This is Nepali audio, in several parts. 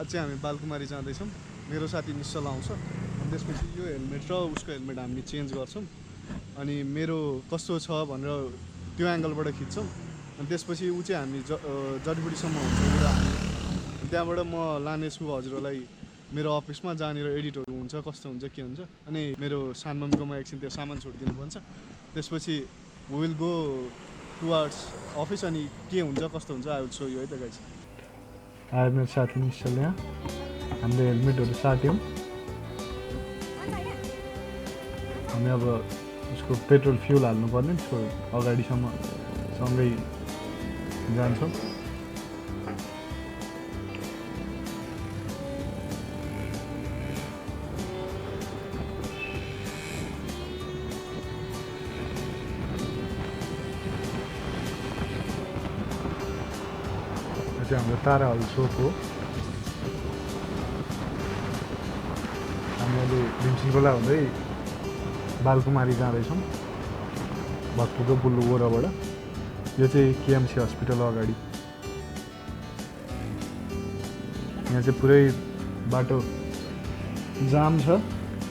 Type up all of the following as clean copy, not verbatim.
आज चाहिँ हामी बालकुमारी जाँदैछौँ। मेरो साथी निश्चल आउँछ अनि त्यसपछि यो हेलमेट र उसको हेलमेट हामी चेन्ज गर्छौँ अनि मेरो कस्तो छ भनेर त्यो एङ्गलबाट खिच्छौँ अनि त्यसपछि ऊ चाहिँ हामी जडीबुटीसम्म हुन्छ र हामी त्यहाँबाट म लानेछु हजुरहरूलाई मेरो अफिसमा जहाँनिर एडिटहरू हुन्छ कस्तो हुन्छ के हुन्छ अनि मेरो सानमम्मीकोमा एकछिन त्यो सामान छोडिदिनु पर्छ त्यसपछि we will go towards office अनि के हुन्छ कस्तो हुन्छ आई विल सो यु है त गाइस। आयो मेरो साथी निश्चल यहाँ हामीले हेलमेटहरू साट्यौँ हामी अब उसको पेट्रोल फ्युल हाल्नुपर्ने त्यसको अगाडिसम्म सँगै जान्छौँ। हाम्रो तारा हल चोक हो। हामी अहिले भीमसिंहगोला हुँदै बालकुमारी जाँदैछौँ भक्तपुरको बुल्लु गोराबाट। यो चाहिँ केएमसी हस्पिटल अगाडि। यहाँ चाहिँ पुरै बाटो जाम छ।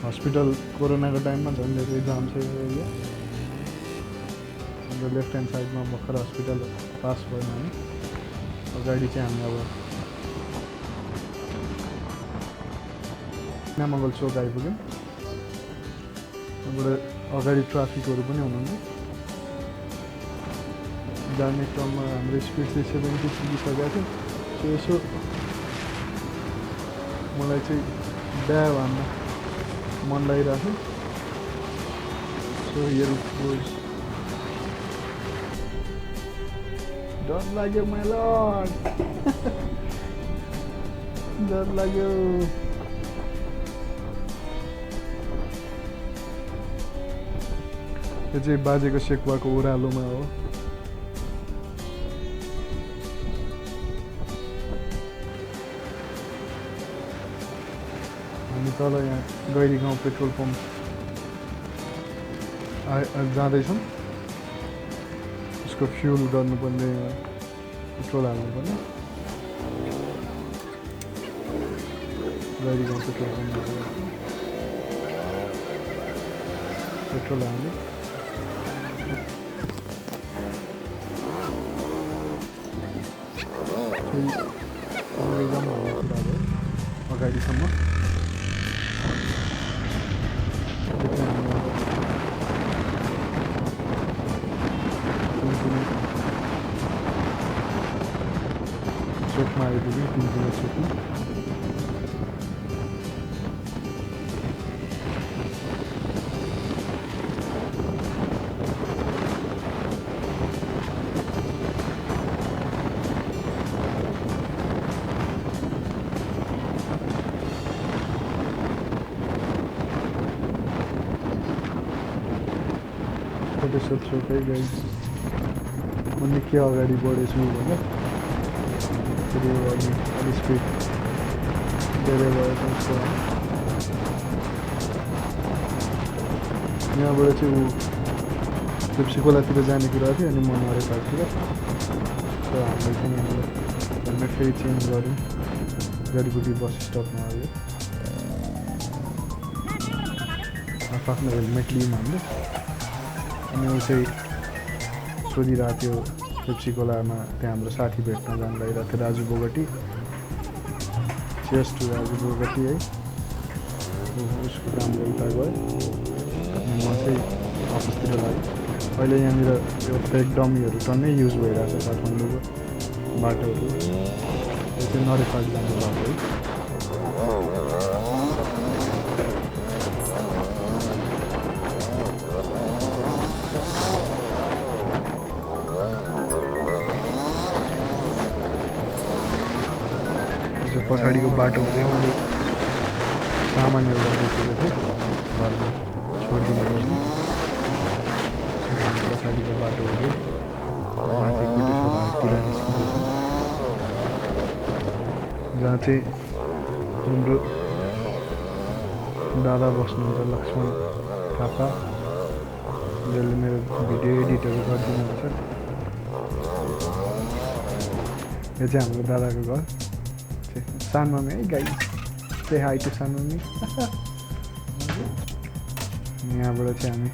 हस्पिटल कोरोनाको टाइममा झन् धेरै जाम छ यो एरिया। हाम्रो लेफ्ट ह्यान्ड साइडमा भर्खर हस्पिटल पास भयो हामी। अगाडि चाहिँ हामी अब नामङ्गल चोक आइपुग्यौँ। त्यहाँबाट अगाडि ट्राफिकहरू पनि हुनुहुन्थ्यो। जाने क्रममा हाम्रो स्पिड चाहिँ 70 पुगिसकेको थियो। सो यसो मलाई चाहिँ बिहा भन्न मन लागिरहेको थियो। So here it goes. डर लाग्यो माइ लर्ड डर लाग्यो। यो चाहिँ बाजेको सेकुवाको ओह्रालोमा हो। हामी तल यहाँ गैरी गाउँ पेट्रोल पम्प जाँदैछौँ। उसको फ्युल गर्नुपर्ने पेट्रोल हाल्नुपर्ने गैरी गाउँ पेट्रोल पम्प पेट्रोल हाल्ने। अगाडिसम्म चोकमा आइपुग्यो। 3 किलो चोकमा फोटोसप चोकै गई। म निकै अगाडि बढेछु होइन फेरि अलि स्पिड धेरै भएको जस्तो। यहाँबाट चाहिँ ऊ भीमसिंहगोलातिर जाने कुरा थियो अनि म नरेपातिर। सो हामीले चाहिँ यहाँबाट हेलमेट फेरि चेन्ज गऱ्यौँ। जडीबुटी बस स्टपमा आयो। आफ्नो हेलमेट लियौँ हामीले। अनि ऊ चाहिँ सोधिरहेको थियो भीमसिंहगोलामा त्यहाँ हाम्रो साथी भेट्न जानु लागिरहेको थियो राजु बोगटी। चेयर्स टु राजु बोगटी है। उसको कामले उता गयो अनि म चाहिँ अफिसतिर लागेँ। अहिले यहाँनिर यो फेक डमीहरू टन्नै युज भइरहेको छ काठमाडौँको बाटोहरू। यो चाहिँ नरेपाट जाने बाटो है। पछाडिको बाटो हुँदै मैले सामानहरू राखेको थिएँ घरमा छोडिदिनु पर्ने। पछाडिको बाटो हुँदै माथि कोटेश्वरतिर निस्किँदैछ जहाँ चाहिँ हाम्रो दादा बस्नुहुन्छ लक्ष्मण थापा, जसले मेरो भिडियो एडिटहरू गरिदिनुहुन्छ। यो चाहिँ हाम्रो दादाको घर। सान mummy hi guys, say hi to सान मम्मी। यहाँबाट चाहिँ हामी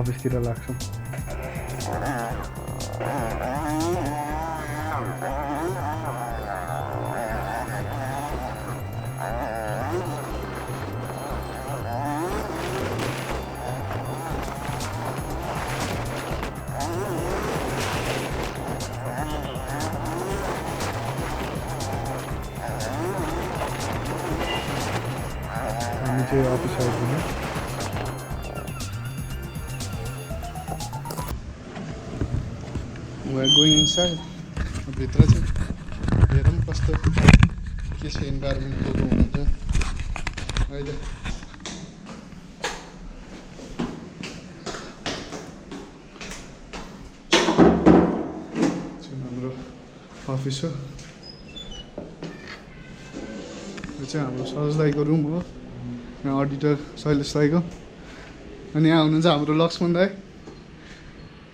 अफिसतिर लाग्छौँ। हामी चाहिँ अफिस आइपुग्यौँ। We're going inside. भित्र चाहिँ हेरौँ कस्तो के छ इन्भाइरोमेन्ट के हुनुहुन्छ अहिले। हाम्रो अफिस हो, यो चाहिँ हाम्रो सरोज दाईको रुम हो, यहाँ अडिटर शैलेश दाईको। अनि यहाँ हुनुहुन्छ हाम्रो लक्ष्मण दाई।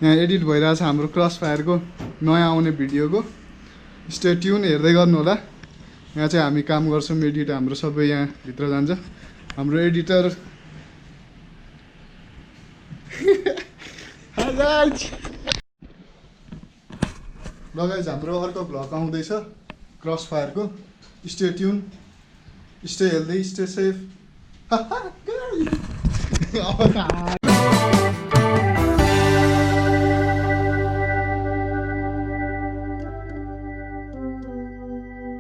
यहाँ एडिट भइरहेछ हाम्रो क्रस फायरको नयाँ आउने भिडियोको, स्टे ट्युन हेर्दै गर्नु होला। यहाँ चाहिँ हामी काम गर्छौँ, एडिट हाम्रो सबै यहाँ भित्र जान्छ। हाम्रो एडिटर लगाइज हाम्रो अर्को भ्लग आउँदैछ क्रस फायरको, stay tune, stay healthy, stay safe.